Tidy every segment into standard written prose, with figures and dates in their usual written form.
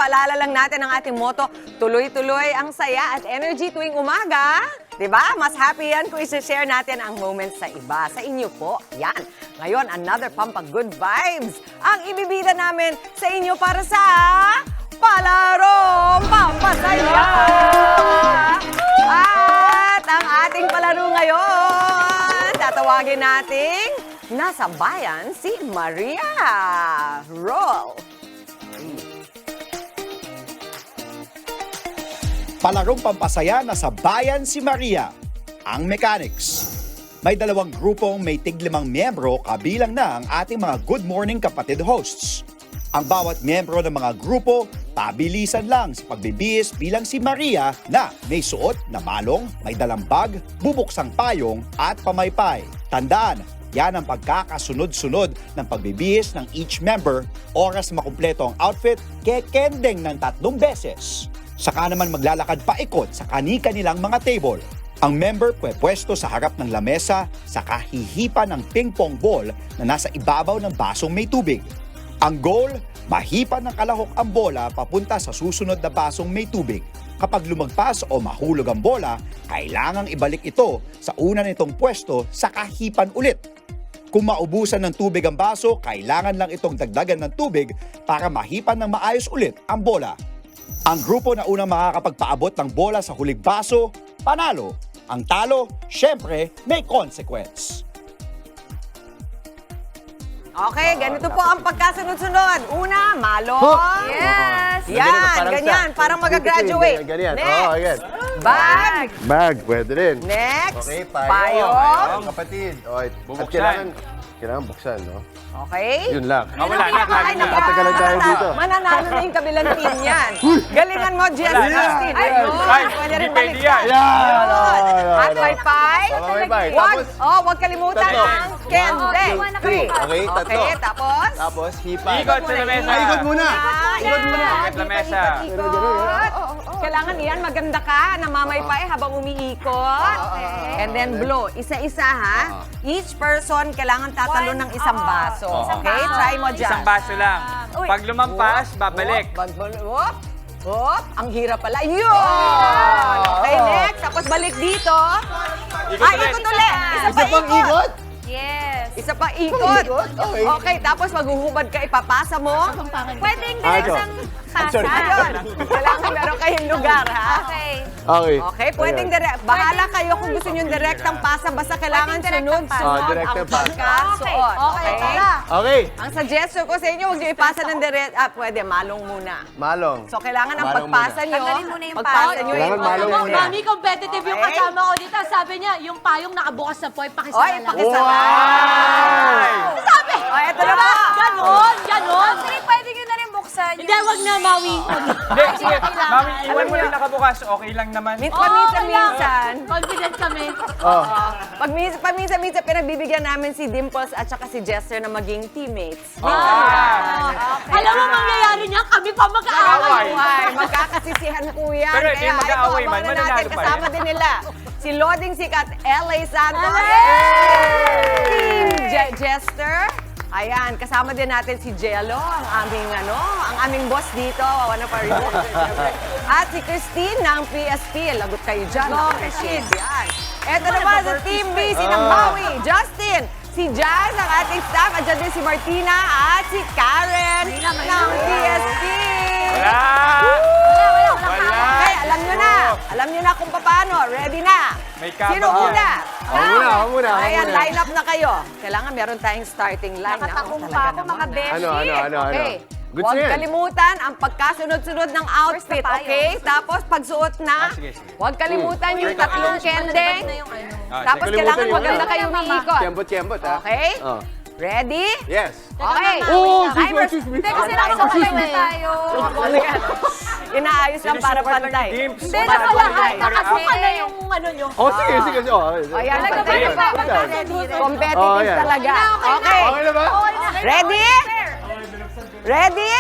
paalala lang natin ang ating motto, tuloy-tuloy ang saya at energy tuwing umaga. Diba? Mas happy yan kung isi-share natin ang moments sa iba. Sa inyo po, yan. Ngayon, another pampag-good vibes ang ibibida namin sa inyo para sa Palarong Pampasaya! At ang ating palaro ngayon, tatawagin nating nasa bayan si Maria. Roll! Palarong pampasaya na sa bayan si Maria, ang mechanics. May dalawang grupong may tig-5 miyembro kabilang na ang ating mga Good Morning Kapatid hosts. Ang bawat miyembro ng mga grupo, pabilisan lang sa pagbibihis bilang si Maria na may suot na malong, may dalang bag, bubuksang payong at pamaypay. Tandaan, yan ang pagkakasunod-sunod ng pagbibihis ng each member, oras makumpleto ang outfit, kekendeng ng 3 beses. Saka naman maglalakad paikot sa kani-kanilang mga table. Ang member pwesto sa harap ng lamesa sa kahihipan ng ping-pong ball na nasa ibabaw ng basong may tubig. Ang goal, mahipan ng kalahok ang bola papunta sa susunod na basong may tubig. Kapag lumagpas o mahulog ang bola, kailangang ibalik ito sa una nitong pwesto sa kahipan ulit. Kung maubusan ng tubig ang baso, kailangan lang itong dagdagan ng tubig para mahipan ng maayos ulit ang bola. Ang grupo na unang makakapagpaabot ng bola sa huling baso, panalo. Ang talo, syempre, may consequence. Okay, ganito po ang pagkasunod-sunod. Una, malo. Yes! Yan, ganyan. Parang mag-graduate. Ganyan. Next, Oh, yan. bag. Bag, pwede rin. Next, Okay, payong. payong. Kapatid. Okay. At Bubuksan. kailangan buksan, no? Okay? Yun lang. Wala na, Ay, na. Tatagalan tayo dito. Mananalo na yung kabilang team yan. Galingan mo, Jess. Wala na. Justin. Ay, Ayun. ay, Pwede rin hindi pwede baliktad. yan. Ayun. At wifi. Bye-bye. Wag, Tapos, wag kalimutan tatlo. ang kende. three. Okay, tatlo. Okay, tapos? Tapos, hipan. Ikot sa lamesa. Ikot muna. Ikot muna. Ikot sa mesa. Ikot. Kailangan iyan, maganda ka, namamaypay habang umiikot. And then blow. Isa-isa ha. Each person kailangan tatalo ng isang baso. Okay? Try mo dyan. Isang baso lang. Pag lumampas, babalik. Whoop. Whoop. Ang hirap pala. Yun! Okay, next. Tapos balik dito. Ikot ulit. Ikot ulit. Isa pa Pang ikot. ikot? Yes. Isa pa ikot. Okay. Okay, tapos maghuhubad ka, ipapasa mo. Pwedeng Ah, isang sorry. pasa. Ayun. Kailangan meron kayong lugar, ha? Okay. Okay. Okay, pwedeng direct. Bahala kayo kung gusto nyo direktang pasa. Basta kailangan Pwedeng direktang pasa. sunod-sunod Direktang ang pasa. pagkasuot. Okay. Okay. Ang suggestion ko sa inyo, huwag nyo ipasa ng direct. Pwede, malong muna. Malong. So, kailangan ang Malong pagpasa nyo. Tanggalin muna yung Pagpasa payong. nyo. Kailangan malong Alam mo, muna. Mami, competitive yung Okay. kasama ko dito. Sabi niya, yung payong nakabukas na po, Oy, pakisara lang. pakisara. Sabi! O, eto na ba? Ganon, ganon. Actually, pwede nyo na rin buksan. Hindi, wag na, Mawi. Hindi, sige. Mami, iwan mo lang nakabukas. Okay lang naman. Paminsan-minsan. Confident kami. Oh. Paminsan-minsan pinagbibigyan namin si Dimples at saka si Jester na maging teammates. Alam mo, mangyayari niya, kami pa mag-aaway. Ay, magkakasisihan po yan. Pero Kaya yung mag-aaway ito, man, abangan natin, mananalo pa kasama rin. din nila. Si Loding Sikat, L.A. Santos, Team Jester. Ayan, kasama din natin si Jello, ang aming boss dito. Ano pa rin. At si Christine ng PSP. Lagot kayo dyan. Appreciate yan. Eto naman sa Team B, si Nambawi, Justin, si Jazz, ang ating staff. At dyan din si Martina at si Karen ng PSP. Wala! Wala! Okay, alam nyo na. Alam nyo na kung paano. Ready na. May kabag Sino yan. una? Ako muna. Ayan, line up na kayo. Kailangan meron tayong starting line. Nakatakong pa ako, mga beshi. Ano? Okay. Good Huwag yan. kalimutan ang pagkasunod-sunod ng outfit, First na tayo. okay? Tapos pagsuot na, sige. huwag kalimutan yung tatlong kendeng. Tapos Kalimutan kailangan yung maganda ano. kayong umiikot. Kembot, ha? Okay? Oh. Ready? Yes. Okay. Oh, Timers. excuse me. Hindi, kasi nakasabay na tayo. Inaayos lang para Sinusukat lang pantay. yung dimps. Hindi, Para nakalahat. pantay. Nakasuka na yung ano nyo. Oh, sige. Oh. Ayan, Talaga ba pantay. yung babagay? Competitive Oh, yan. talaga. Okay. Okay na ba? Ready? Ready?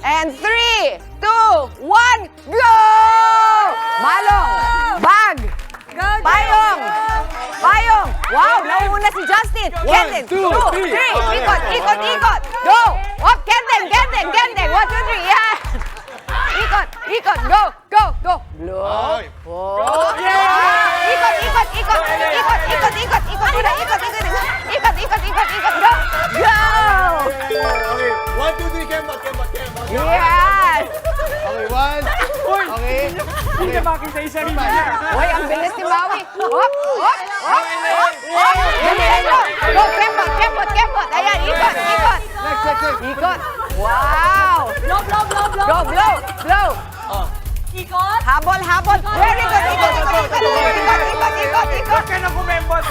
And 3, 2, 1, go! Malong! Bag! Payong! Payong! Wow! Nauuna si Justin! Kenden! 2, 3! Ikot! Ikot! Ikot! Go! Up! Kenden! Kenden! Kenden! 1, 2, 3! Yeah! Ikot, go, go, go. Blow. Oh. Ikot, ikot, ikot. Ikot, ikot, ikot. Ikot, una, ikot, ikot. Ikot, ikot, ikot, ikot. Go. Go. Okay, 1, 2, 3, kembot, kembot, kembot. Yes. Okay, 1. Okay. Hindi na makita yung sarili niya. Uy, ang bilis ni Maui. Hop, hop, hop, hop, hop. Dalihan nyo. Go, kembot, kembot, kembot. Ayan, ikot, ikot. Next, next, next. Ikot. Wow. Blow, blow, blow, blow. Go, blow, blow. Ikot. Habol, habol. Very good. Ikot, ikot, ikot, ikot, ikot, ikot, ikot, ikot. Huwag ka na kumembot.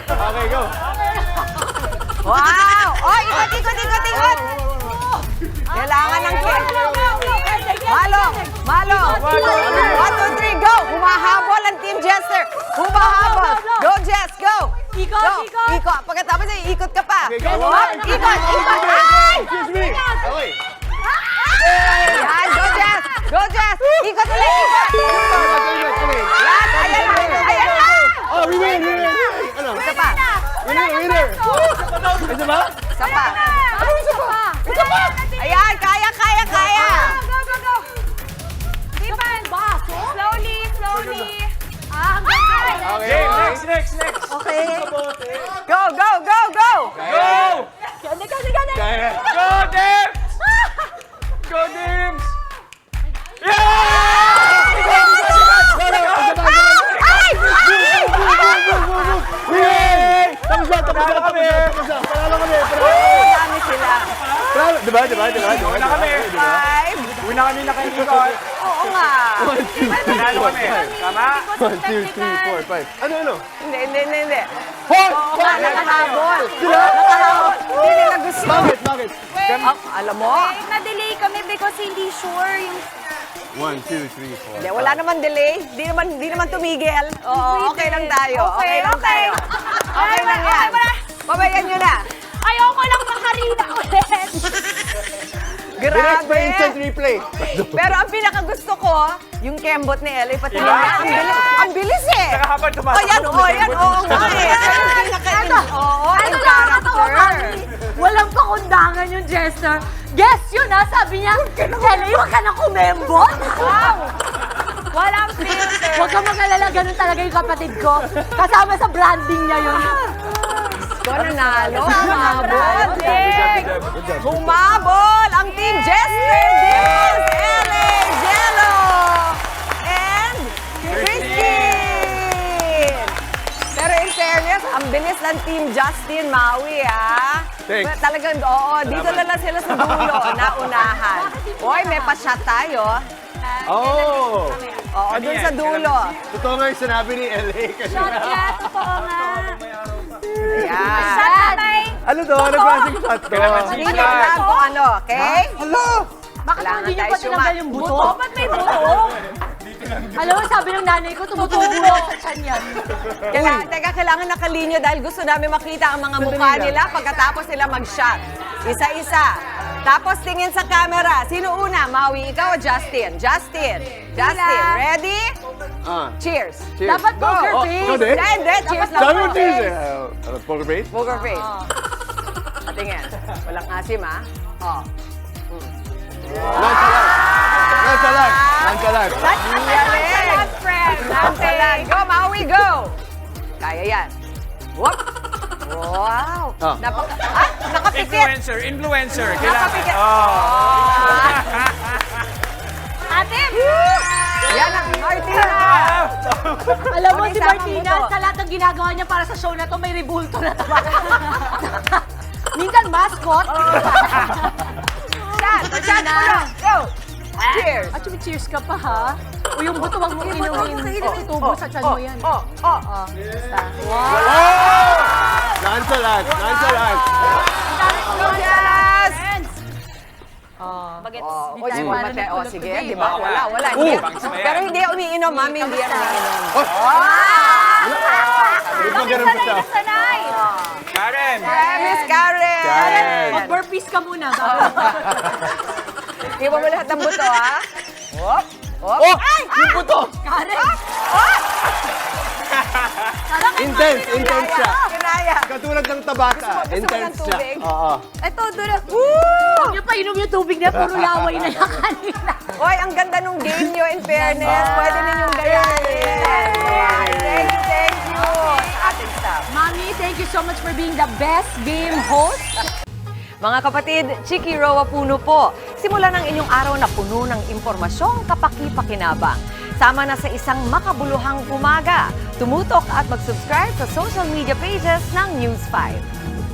Okay, go. Wow! Oh, ikot, ikot, ikot, ikot! Kailangan ng kick. Malong! Malong! 1, 2, 3, go! Humahabol ang Team Jester. Humahabol. Go, Jess, go! Ikot, Go! ikot. Ikot. Pagkatapos ay ikot ka pa. Okay, go. Hop, ikot, ikot. Ay! Excuse me. Okay. Yan, go, Jess! Go, Jess! Ikot ulit, ikot! Yan, ayan na, ayan na! Oh, we win, we win. Ano? Isa pa. Winner, winner. Isa ba? Isa pa. Isa pa! Ayan, kaya, kaya, kaya! Go, go, go! Dipan! Slowly, slowly. Ah, ang ganda! Okay. Next, next, next. Okay. Go, go, go, go! Go! Kaya. Go, Dims! Go, Dims! Win! Tapos na, tapos na, tapos na, tapos na. Panalo kami, panalo. Dami sila. Panalo. Diba, diba, diba? Wala kami. 5. Uwi na kami nakaikot. Oo nga. Panalo kami. Tama? 1, 2, 3, 4, 5. Ano, ano? Hindi, hindi, hindi, hindi. Hoy! Oo nga, nakahabol. Sila? Nakahabol. Hindi nila gusto. Bakit, bakit? Alam mo? Na-delay kami because hindi sure yung... 1, 2, 3, 4. Hindi, wala naman delay. Di naman tumigil. Oo, okay lang tayo. Okay, lang okay. tayo. Okay lang yan. Pabayan nyo na. Ayoko lang makarina ulit. The next Grabe. instant replay. Pero ang pinakagusto ko, yung kembot ni Ellie, pati Diba? yan. Ang bilis eh. Saka habang Oh, tumatakbo. yan, oh, yan, oo nga eh. Oo, Ano yung nakakatawa, character. Mami? Walang pakundangan yung Jester. Guess yun ha, sabi niya, Ellie, huwag ka na kumembot. Wow! Walang filter. Huwag ka mag-alala, ganun talaga yung kapatid ko. Kasama sa branding niya yun. Ito, nanalo. Humabol. Good job. Humabol ang Team Jester, Dims, Ellie, Jello, and Christine. Pero in fairness, ang bilis ng Team Justin Maui, ha? Thanks. But talagang, oo, dito na lang sila sa dulo, naunahan. Hoy, may pa-shot tayo. Oh! Oo, dun sa dulo. Totoo nga yung sinabi ni LA kanina. Yeah, totoo nga. Yan. Tatay! Ano to? Ano klaseng shot to? Kalamansi. Hindi lang kung ano, okay? Hello! Bakit Kailangan hindi niyo tayo pa tinanggal yung buto? Buto? Ba't may buto? Alam mo, sabi ng nanay ko, tumutubo daw sa tiyan yan. Kailangan nakalinya dahil gusto namin makita ang mga mukha nila pagkatapos sila mag-shot. Isa-isa. Tapos tingin sa camera. Sino una? Maui, ikaw o Justin? Justin. Justin, ready? Cheers. Cheers. Dapat poker Oh, face. ikaw din? Hindi, cheers lang. Sabi mo po. cheers eh. Poker face? Poker face. Tingin. Walang asim, ha? Oh. Nonchalant. Nonchalant. Nonchalant. Galing. Friend! Nonchalant. Go, Maui, go! Kaya yan. Whoop! Wow! Ah. Nakapikit! Influencer, influencer. Nakapikit! Oh. Ate! Yan ang Martina! Alam mo, May si isang Martina, buto. sa lahat ng ginagawa niya para sa show na to, may rebulto na tama. Minsan mascot. Shot! Shot mo na! Go! Cheers! At cheers ka pa, ha? O yung buto, wag mong inumin. Tubo sa tiyan mo yan. Oh! Oh! Basta. Nonchalant. Nonchalant. Yes! Bagets. Oh, Di tayo oh, paano mate. Oh, nagtulog sige, today. di ba? Oo. Wala. Oo. Hindi. Pangis na yan. Pero hindi umiinom, mami. Hindi yan umiinom. Hindi pa ganun pa siya. Sanay! Karen! Miss Karen! Karen. Mag-burpees ka muna. Iwan mo lahat ng buto, ha? Whoop! Whoop! Oh! Yung puto! Karen! Intense. Intense siya. Kinaya. Katulad ng tabaka. Gusto mo ng Intense siya. tubig? Oo. Ito, dura. Huwag niyo pa inom yung tubig na puro laway na yan kanina. Hoy, ang ganda nung game nyo, in fairness. Pwede ninyong gayahin. Thank you sa ating staff. Mami, thank you so much for being the best game host. Mga kapatid, Chiki Roa Puno po. Simulan ang inyong araw na puno ng impormasyong kapaki-pakinabang. Sama na sa isang makabuluhang umaga. Tumutok at mag-subscribe sa social media pages ng News 5.